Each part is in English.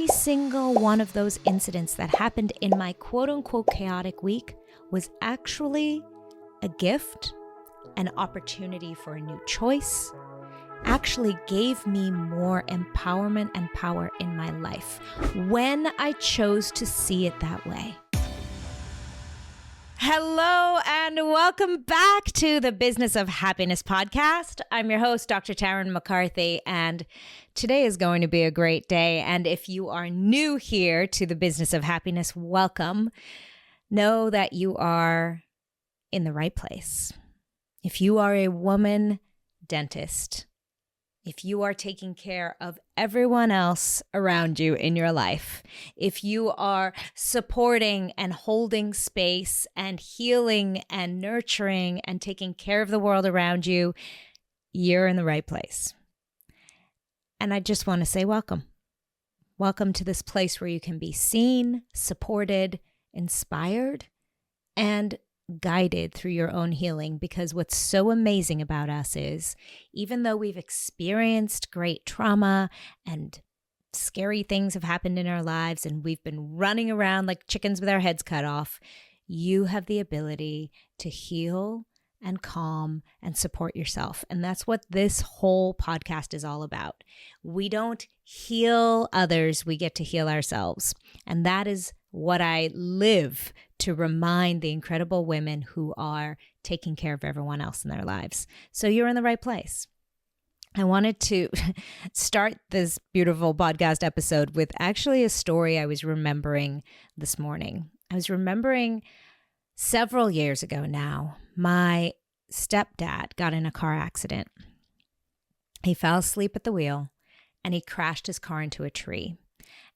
every single one of those incidents that happened in my quote unquote chaotic week was actually a gift, an opportunity for a new choice, actually gave me more empowerment and power in my life when I chose to see it that way. Hello and welcome back to the Business of Happiness podcast. I'm your host, Dr. Tarryn MacCarthy, and today is going to be a great day. And if you are new here to the Business of Happiness, welcome. Know that you are in the right place. If you are a woman dentist, if you are taking care of everyone else around you in your life, if you are supporting and holding space and healing and nurturing and taking care of the world around you, you're in the right place. And I just want to say welcome. Welcome to this place where you can be seen, supported, inspired, and guided through your own healing, because what's so amazing about us is even though we've experienced great trauma and scary things have happened in our lives and we've been running around like chickens with our heads cut off, you have the ability to heal and calm and support yourself. And that's what this whole podcast is all about. We don't heal others, we get to heal ourselves. And that is what I live to remind the incredible women who are taking care of everyone else in their lives. So you're in the right place. I wanted to start this beautiful podcast episode with actually a story I was remembering this morning. I was remembering several years ago now, my stepdad got in a car accident. He fell asleep at the wheel and he crashed his car into a tree.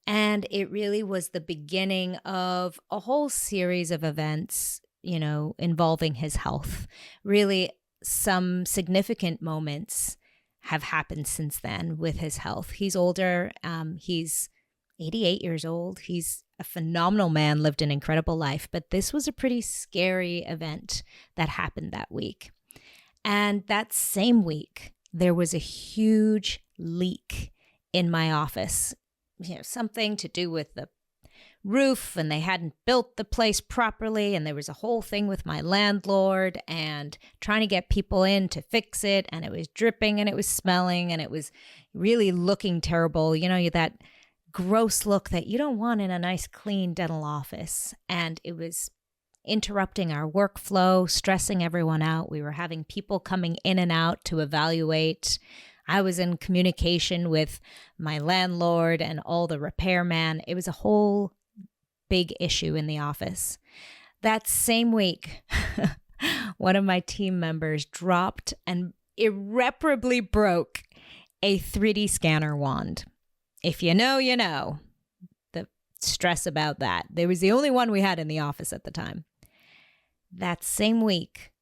And it really was the beginning of a whole series of events, involving his health. Really, some significant moments have happened since then with his health. He's older. He's 88 years old. He's a phenomenal man, lived an incredible life. But this was a pretty scary event that happened that week. And that same week, there was a huge leak in my office. Something to do with the roof, and they hadn't built the place properly, and there was a whole thing with my landlord and trying to get people in to fix it, and it was dripping and it was smelling and it was really looking terrible. That gross look that you don't want in a nice clean dental office. And it was interrupting our workflow, stressing everyone out. We were having people coming in and out to evaluate. I was in communication with my landlord and all the repairman. It was a whole big issue in the office. That same week, one of my team members dropped and irreparably broke a 3D scanner wand. If you know, you know. The stress about that. There was the only one we had in the office at the time. That same week,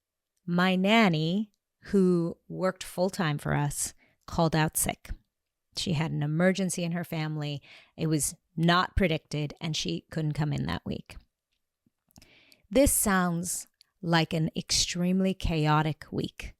my nanny, who worked full-time for us, called out sick. She had an emergency in her family. It was not predicted, and she couldn't come in that week. This sounds like an extremely chaotic week.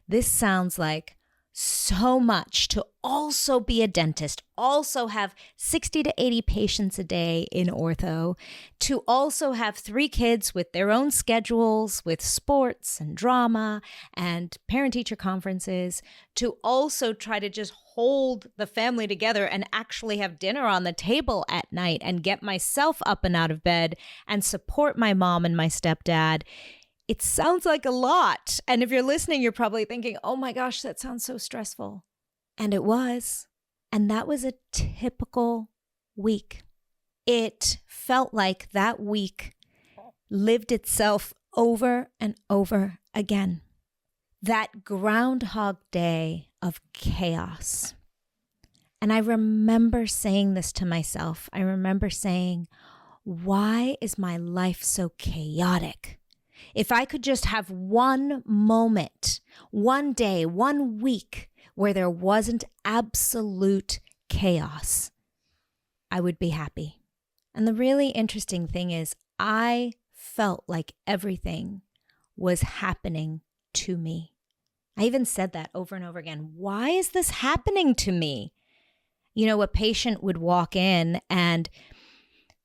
This sounds like so much to also be a dentist, also have 60 to 80 patients a day in ortho, to also have 3 kids with their own schedules, with sports and drama and parent-teacher conferences, to also try to just hold the family together and actually have dinner on the table at night and get myself up and out of bed and support my mom and my stepdad. It sounds like a lot. And if you're listening, you're probably thinking, oh my gosh, that sounds so stressful. And it was. And that was a typical week. It felt like that week lived itself over and over again. That Groundhog Day of chaos. And I remember saying this to myself. I remember saying, why is my life so chaotic? If I could just have one moment, one day, 1 week where there wasn't absolute chaos, I would be happy. And the really interesting thing is I felt like everything was happening to me. I even said that over and over again. Why is this happening to me? A patient would walk in and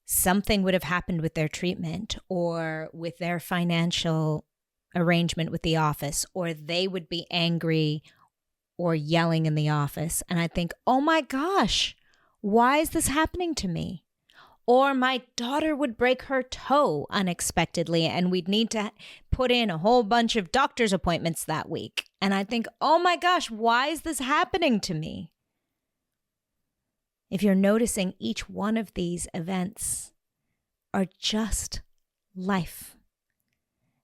something would have happened with their treatment or with their financial arrangement with the office, or they would be angry or yelling in the office. And I think, oh my gosh, why is this happening to me? Or my daughter would break her toe unexpectedly and we'd need to put in a whole bunch of doctor's appointments that week. And I think, oh my gosh, why is this happening to me? If you're noticing, each one of these events are just life.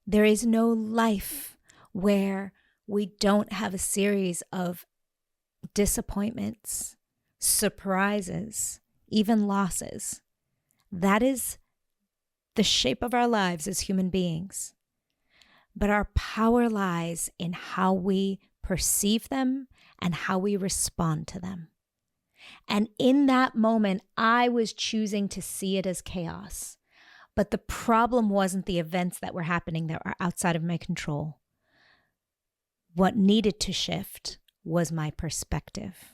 There is no life where we don't have a series of disappointments, surprises, even losses. That is the shape of our lives as human beings. But our power lies in how we perceive them and how we respond to them. And in that moment, I was choosing to see it as chaos. But the problem wasn't the events that were happening that were outside of my control. What needed to shift was my perspective.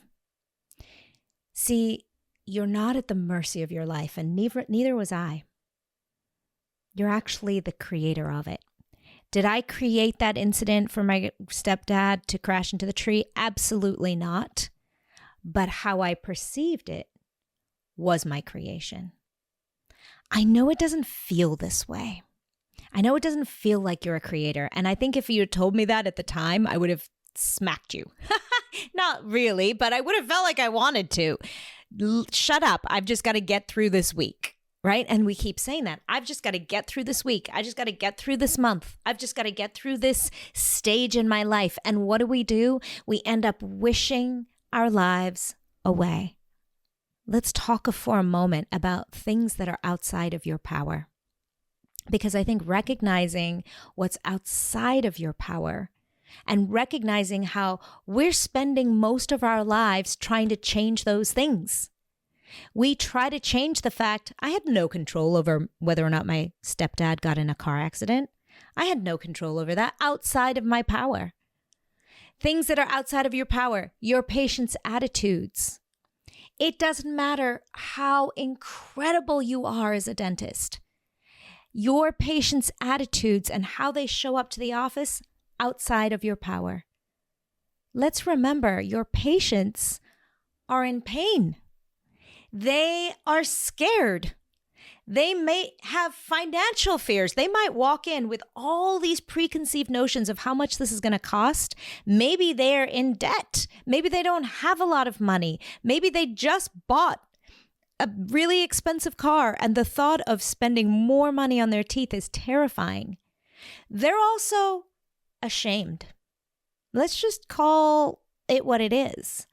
See, you're not at the mercy of your life, and neither was I. You're actually the creator of it. Did I create that incident for my stepdad to crash into the tree? Absolutely not. But how I perceived it was my creation. I know it doesn't feel this way. I know it doesn't feel like you're a creator. And I think if you had told me that at the time, I would have smacked you. Not really, but I would have felt like I wanted to. Shut up. I've just got to get through this week, right? And we keep saying that. I've just got to get through this week. I just got to get through this month. I've just got to get through this stage in my life. And what do? We end up wishing our lives away. Let's talk for a moment about things that are outside of your power. Because I think recognizing what's outside of your power and recognizing how we're spending most of our lives trying to change those things. We try to change the fact I had no control over whether or not my stepdad got in a car accident. I had no control over that, outside of my power. Things that are outside of your power, your patient's attitudes. It doesn't matter how incredible you are as a dentist. Your patient's attitudes and how they show up to the office, outside of your power. Let's remember, your patients are in pain. They are scared. They may have financial fears. They might walk in with all these preconceived notions of how much this is going to cost. Maybe they're in debt. Maybe they don't have a lot of money. Maybe they just bought a really expensive car and the thought of spending more money on their teeth is terrifying. They're also ashamed. Let's just call it what it is.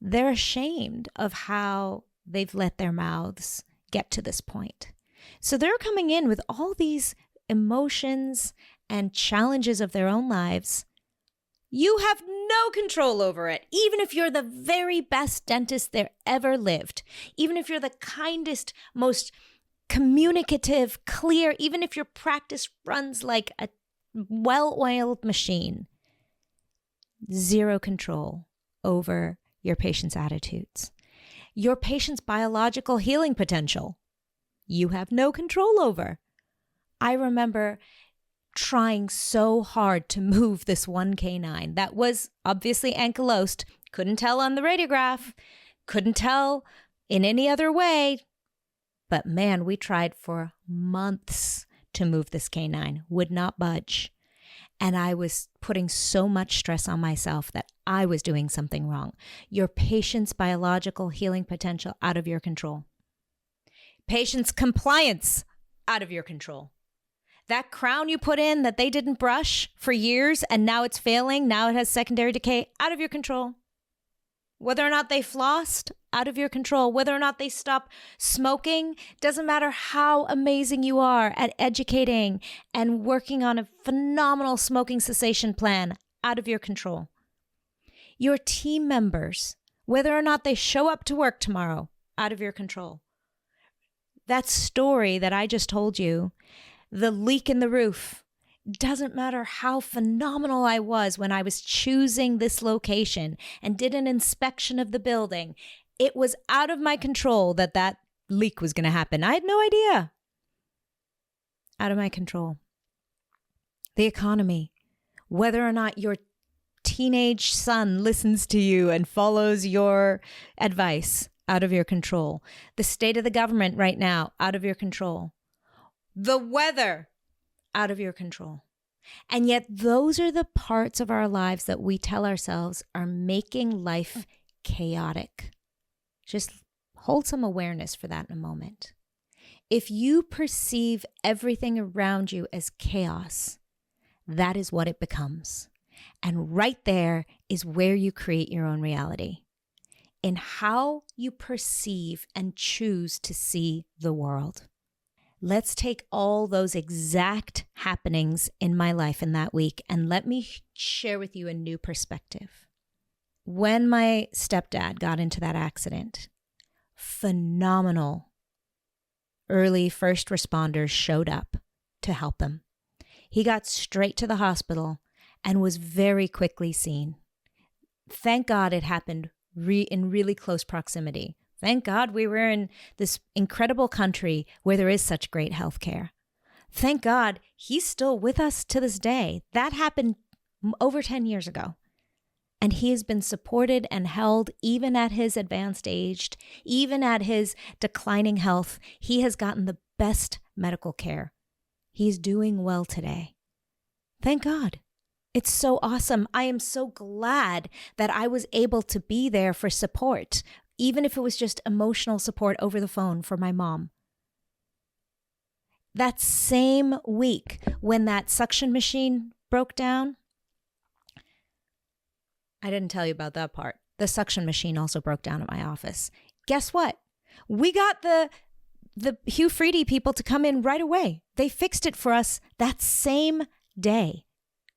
They're ashamed of how they've let their mouths get to this point. So they're coming in with all these emotions and challenges of their own lives. You have no control over it. Even if you're the very best dentist there ever lived, even if you're the kindest, most communicative, clear, even if your practice runs like a well-oiled machine, zero control over your patient's attitudes. Your patient's biological healing potential, you have no control over. I remember trying so hard to move this one canine that was obviously ankylosed, couldn't tell on the radiograph, couldn't tell in any other way. But man, we tried for months to move this canine, would not budge. And I was putting so much stress on myself that I was doing something wrong. Your patient's biological healing potential out of your control. Patient's compliance out of your control. That crown you put in that they didn't brush for years and now it's failing, now it has secondary decay, out of your control. Whether or not they flossed, out of your control. Whether or not they stop smoking, doesn't matter how amazing you are at educating and working on a phenomenal smoking cessation plan, out of your control. Your team members, whether or not they show up to work tomorrow, out of your control. That story that I just told you, the leak in the roof, doesn't matter how phenomenal I was when I was choosing this location and did an inspection of the building. It was out of my control that leak was going to happen. I had no idea. Out of my control. The economy, whether or not your teenage son listens to you and follows your advice, out of your control. The state of the government right now, out of your control. The weather, out of your control. And yet those are the parts of our lives that we tell ourselves are making life chaotic. Just hold some awareness for that in a moment. If you perceive everything around you as chaos, that is what it becomes. And right there is where you create your own reality. In how you perceive and choose to see the world. Let's take all those exact happenings in my life in that week and let me share with you a new perspective. When my stepdad got into that accident, phenomenal early first responders showed up to help him. He got straight to the hospital and was very quickly seen. Thank God it happened in really close proximity. Thank God we were in this incredible country where there is such great health care. Thank God he's still with us to this day. That happened over 10 years ago. And he has been supported and held even at his advanced age, even at his declining health. He has gotten the best medical care. He's doing well today. Thank God. It's so awesome. I am so glad that I was able to be there for support, even if it was just emotional support over the phone for my mom. That same week when that suction machine broke down, I didn't tell you about that part. The suction machine also broke down at my office. Guess what? We got the Hugh Freedy people to come in right away. They fixed it for us that same day.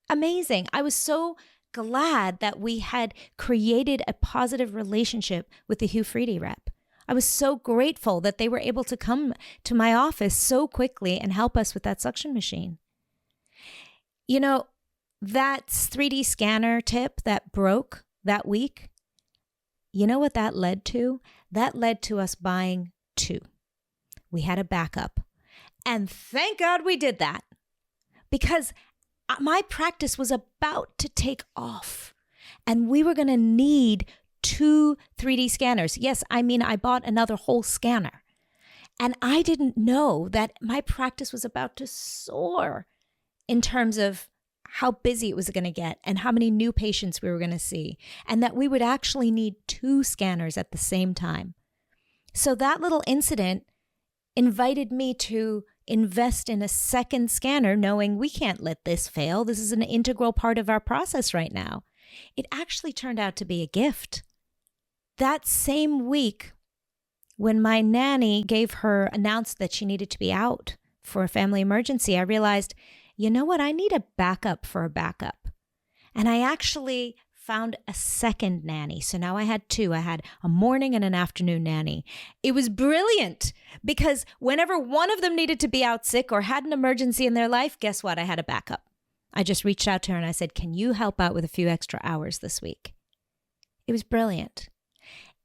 Amazing. I was so glad that we had created a positive relationship with the Hugh Freedy rep. I was so grateful that they were able to come to my office so quickly and help us with that suction machine. You know, that 3D scanner tip that broke that week, you know what that led to? That led to us buying 2. We had a backup. And thank God we did that, because my practice was about to take off and we were going to need 2 3D scanners. Yes, I mean, I bought another whole scanner and I didn't know that my practice was about to soar in terms of how busy it was going to get and how many new patients we were going to see, and that we would actually need 2 scanners at the same time. So that little incident invited me to invest in a second scanner, knowing we can't let this fail. This is an integral part of our process right now. It actually turned out to be a gift. That same week, when my nanny announced that she needed to be out for a family emergency, I realized, you know what? I need a backup for a backup. And I actually found a second nanny. So now I had 2. I had a morning and an afternoon nanny. It was brilliant because whenever one of them needed to be out sick or had an emergency in their life, guess what? I had a backup. I just reached out to her and I said, can you help out with a few extra hours this week? It was brilliant.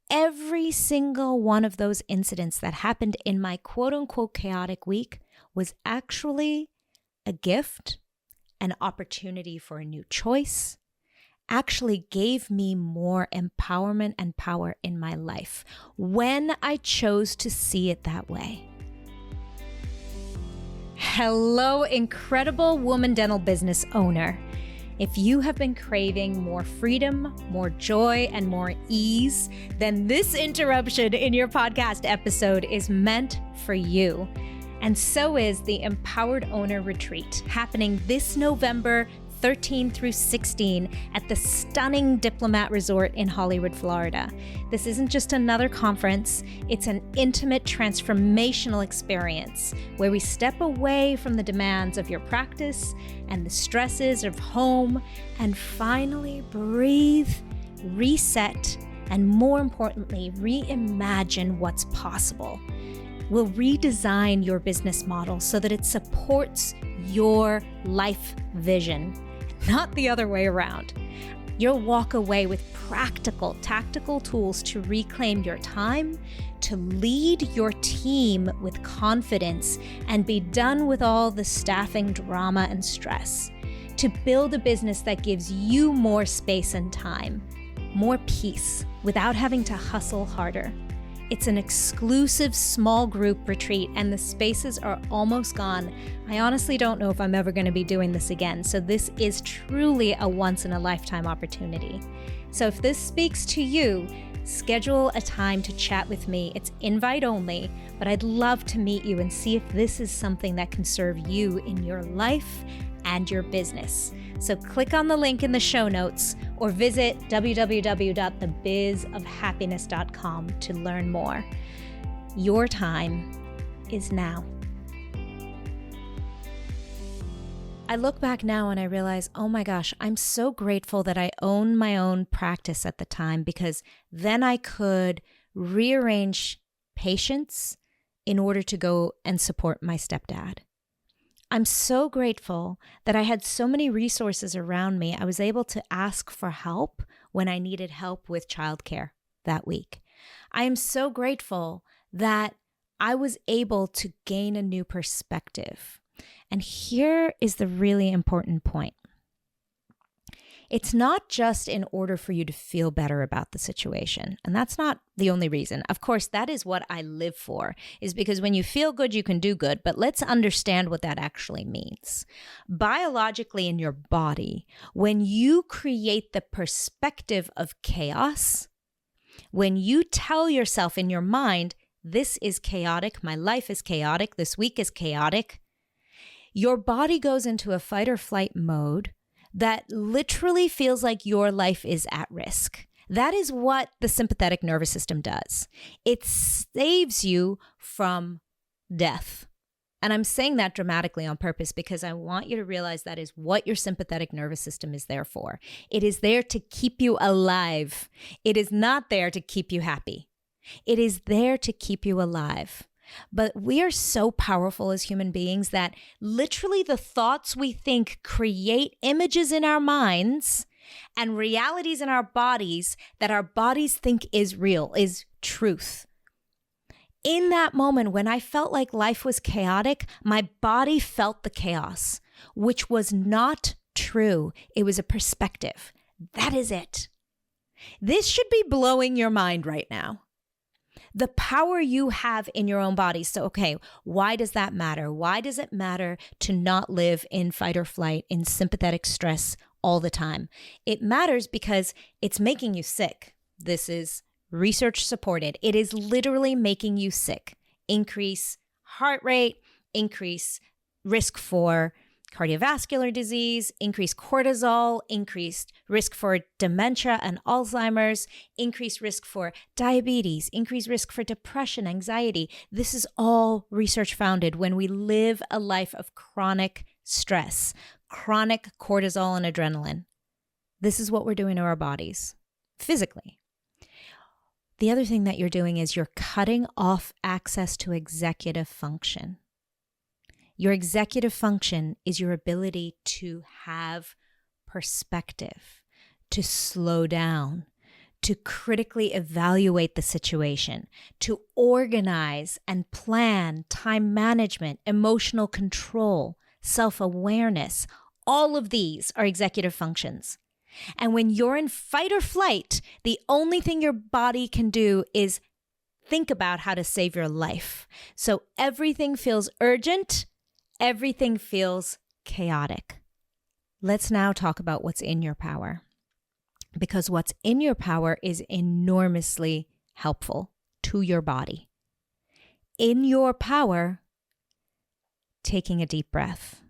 Every single one of those incidents that happened in my quote unquote chaotic week was actually a gift, an opportunity for a new choice, actually gave me more empowerment and power in my life when I chose to see it that way. Hello, incredible woman dental business owner. If you have been craving more freedom, more joy, and more ease, then this interruption in your podcast episode is meant for you. And so is the Empowered Owner Retreat, happening this November 13 through 16 at the stunning Diplomat Resort in Hollywood, Florida. This isn't just another conference, it's an intimate, transformational experience where we step away from the demands of your practice and the stresses of home and finally breathe, reset, and more importantly, reimagine what's possible. We'll redesign your business model so that it supports your life vision, not the other way around. You'll walk away with practical, tactical tools to reclaim your time, to lead your team with confidence, and be done with all the staffing drama and stress, to build a business that gives you more space and time, more peace, without having to hustle harder. It's an exclusive small group retreat and the spaces are almost gone. I honestly don't know if I'm ever going to be doing this again, so this is truly a once-in-a-lifetime opportunity. So if this speaks to you, schedule a time to chat with me. It's invite only, but I'd love to meet you and see if this is something that can serve you in your life and your business. So click on the link in the show notes or visit www.thebizofhappiness.com to learn more. Your time is now. I look back now and I realize, oh my gosh, I'm so grateful that I owned my own practice at the time, because then I could rearrange patients in order to go and support my stepdad. I'm so grateful that I had so many resources around me. I was able to ask for help when I needed help with childcare that week. I am so grateful that I was able to gain a new perspective. And here is the really important point. It's not just in order for you to feel better about the situation. And that's not the only reason. Of course, that is what I live for, is because when you feel good, you can do good. But let's understand what that actually means. Biologically in your body, when you create the perspective of chaos, when you tell yourself in your mind, this is chaotic, my life is chaotic, this week is chaotic, your body goes into a fight or flight mode that literally feels like your life is at risk. That is what the sympathetic nervous system does. It saves you from death. And I'm saying that dramatically on purpose because I want you to realize that is what your sympathetic nervous system is there for. It is there to keep you alive. It is not there to keep you happy. It is there to keep you alive. But we are so powerful as human beings that literally the thoughts we think create images in our minds and realities in our bodies that our bodies think is real, is truth. In that moment when I felt like life was chaotic, my body felt the chaos, which was not true. It was a perspective. That is it. This should be blowing your mind right now. The power you have in your own body. So, okay, why does that matter? Why does it matter to not live in fight or flight, in sympathetic stress all the time? It matters because it's making you sick. This is research supported. It is literally making you sick. Increase heart rate, increase risk for cardiovascular disease, increased cortisol, increased risk for dementia and Alzheimer's, increased risk for diabetes, increased risk for depression, anxiety. This is all research founded when we live a life of chronic stress, chronic cortisol and adrenaline. This is what we're doing to our bodies physically. The other thing that you're doing is you're cutting off access to executive function. Your executive function is your ability to have perspective, to slow down, to critically evaluate the situation, to organize and plan, time management, emotional control, self-awareness. All of these are executive functions. And when you're in fight or flight, the only thing your body can do is think about how to save your life. So everything feels urgent. Everything feels chaotic. Let's now talk about what's in your power, because what's in your power is enormously helpful to your body. In your power, taking a deep breath.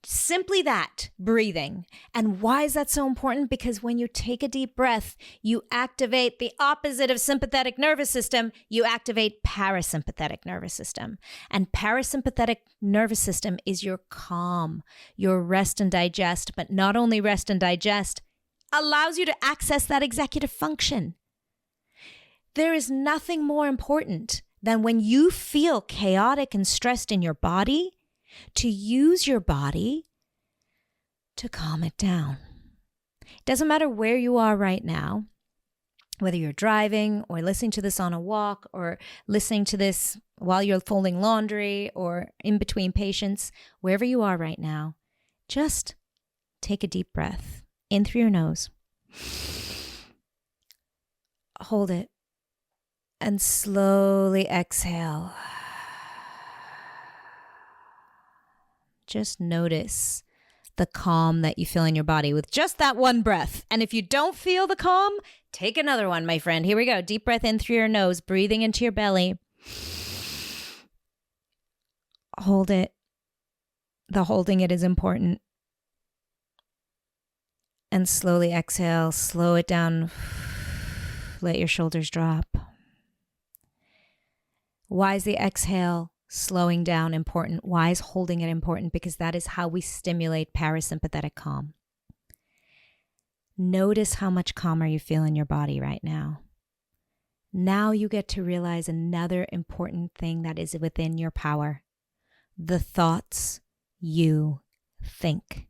Simply that, breathing. And why is that so important? Because when you take a deep breath, you activate the opposite of sympathetic nervous system. You activate parasympathetic nervous system. And parasympathetic nervous system is your calm, your rest and digest, but not only rest and digest, allows you to access that executive function. There is nothing more important than when you feel chaotic and stressed in your body, to use your body to calm it down. It doesn't matter where you are right now, whether you're driving or listening to this on a walk or listening to this while you're folding laundry or in between patients, wherever you are right now, just take a deep breath in through your nose. Hold it and slowly exhale. Just notice the calm that you feel in your body with just that one breath. And if you don't feel the calm, take another one, my friend. Here we go. Deep breath in through your nose, breathing into your belly. Hold it. The holding it is important. And slowly exhale. Slow it down. Let your shoulders drop. Why is the exhale slowing down important? Why is holding it important? Because that is how we stimulate parasympathetic calm. Notice how much calmer you feel in your body right now. Now you get to realize another important thing that is within your power. The thoughts you think.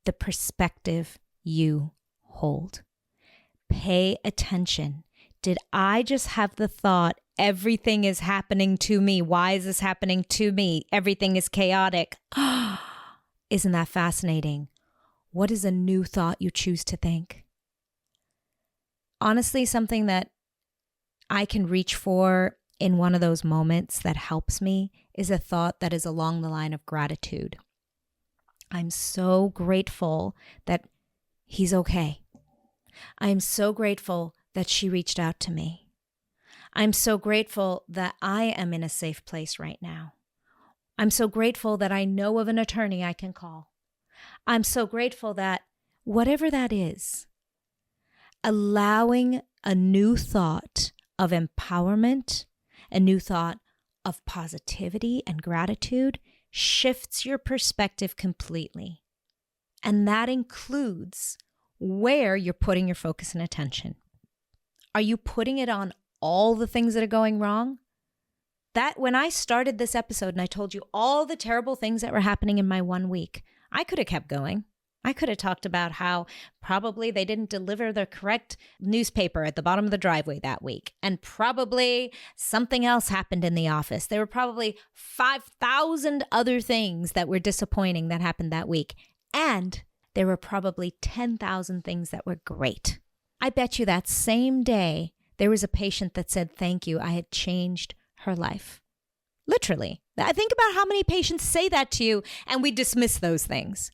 The perspective you hold. Pay attention. Did I just have the thought, everything is happening to me? Why is this happening to me? Everything is chaotic. Isn't that fascinating? What is a new thought you choose to think? Honestly, something that I can reach for in one of those moments that helps me is a thought that is along the line of gratitude. I'm so grateful that he's okay. I'm so grateful that she reached out to me. I'm so grateful that I am in a safe place right now. I'm so grateful that I know of an attorney I can call. I'm so grateful that whatever that is, allowing a new thought of empowerment, a new thought of positivity and gratitude shifts your perspective completely. And that includes where you're putting your focus and attention. Are you putting it on all the things that are going wrong? That when I started this episode and I told you all the terrible things that were happening in my 1 week, I could have kept going. I could have talked about how probably they didn't deliver the correct newspaper at the bottom of the driveway that week. And probably something else happened in the office. There were probably 5,000 other things that were disappointing that happened that week. And there were probably 10,000 things that were great. I bet you that same day, there was a patient that said, thank you, I had changed her life. Literally. I think about how many patients say that to you and we dismiss those things.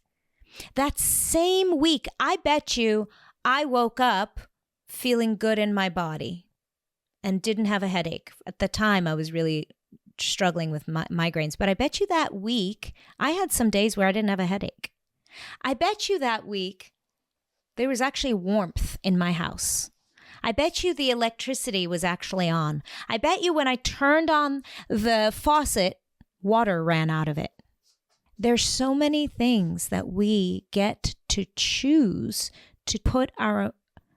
That same week, I bet you I woke up feeling good in my body and didn't have a headache. At the time, I was really struggling with migraines, but I bet you that week, I had some days where I didn't have a headache. I bet you that week, there was actually warmth in my house. I bet you the electricity was actually on. I bet you when I turned on the faucet, water ran out of it. There's so many things that we get to choose to put our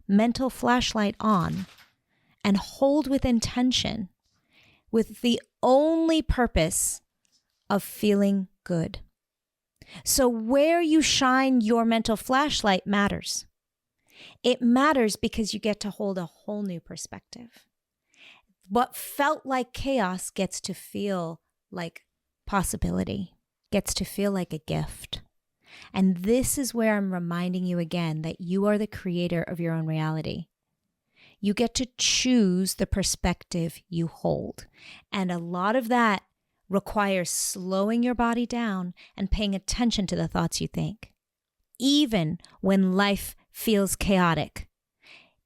mental flashlight on and hold with intention with the only purpose of feeling good. So where you shine your mental flashlight matters. It matters because you get to hold a whole new perspective. What felt like chaos gets to feel like possibility, gets to feel like a gift. And this is where I'm reminding you again that you are the creator of your own reality. You get to choose the perspective you hold. And a lot of that requires slowing your body down and paying attention to the thoughts you think. Even when life feels chaotic,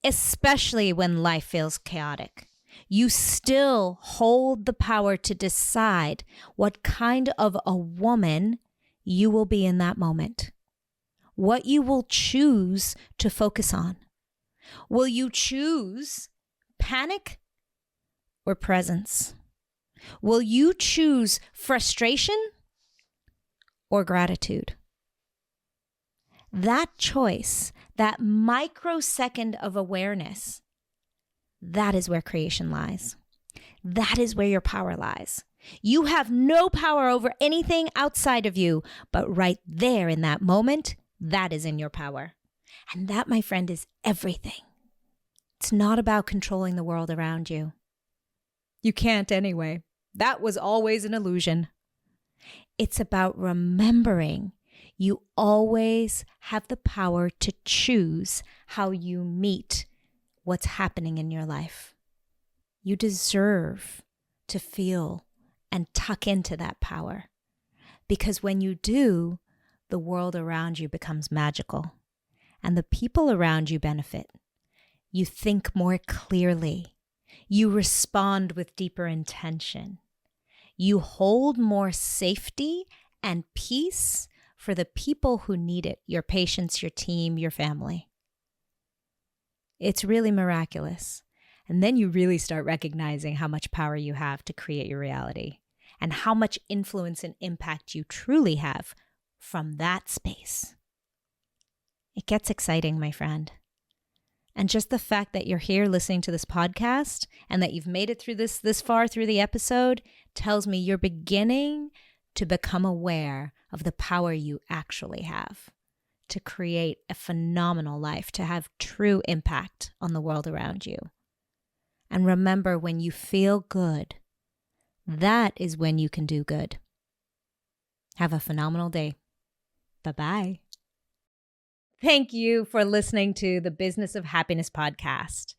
especially when life feels chaotic, you still hold the power to decide what kind of a woman you will be in that moment, what you will choose to focus on. Will you choose panic or presence? Will you choose frustration or gratitude? That choice, that microsecond of awareness, that is where creation lies. That is where your power lies. You have no power over anything outside of you, but right there in that moment, that is in your power. And that, my friend, is everything. It's not about controlling the world around you. You can't anyway. That was always an illusion. It's about remembering you always have the power to choose how you meet what's happening in your life. You deserve to feel and tuck into that power. Because when you do, the world around you becomes magical and the people around you benefit. You think more clearly. You respond with deeper intention. You hold more safety and peace for the people who need it, your patients, your team, your family. It's really miraculous. And then you really start recognizing how much power you have to create your reality and how much influence and impact you truly have from that space. It gets exciting, my friend. And just the fact that you're here listening to this podcast and that you've made it through this far through the episode tells me you're beginning to become aware of the power you actually have to create a phenomenal life, to have true impact on the world around you. And remember, when you feel good, that is when you can do good. Have a phenomenal day. Bye-bye. Thank you for listening to the Business of Happiness podcast.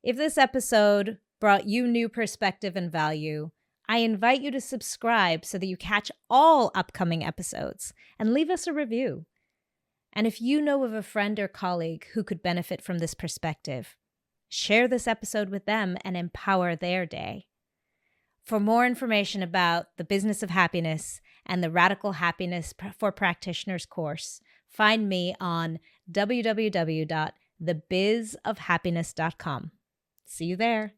If this episode brought you new perspective and value, I invite you to subscribe so that you catch all upcoming episodes and leave us a review. And if you know of a friend or colleague who could benefit from this perspective, share this episode with them and empower their day. For more information about the Business of Happiness and the Radical Happiness for Practitioners course, find me on www.thebizofhappiness.com. See you there.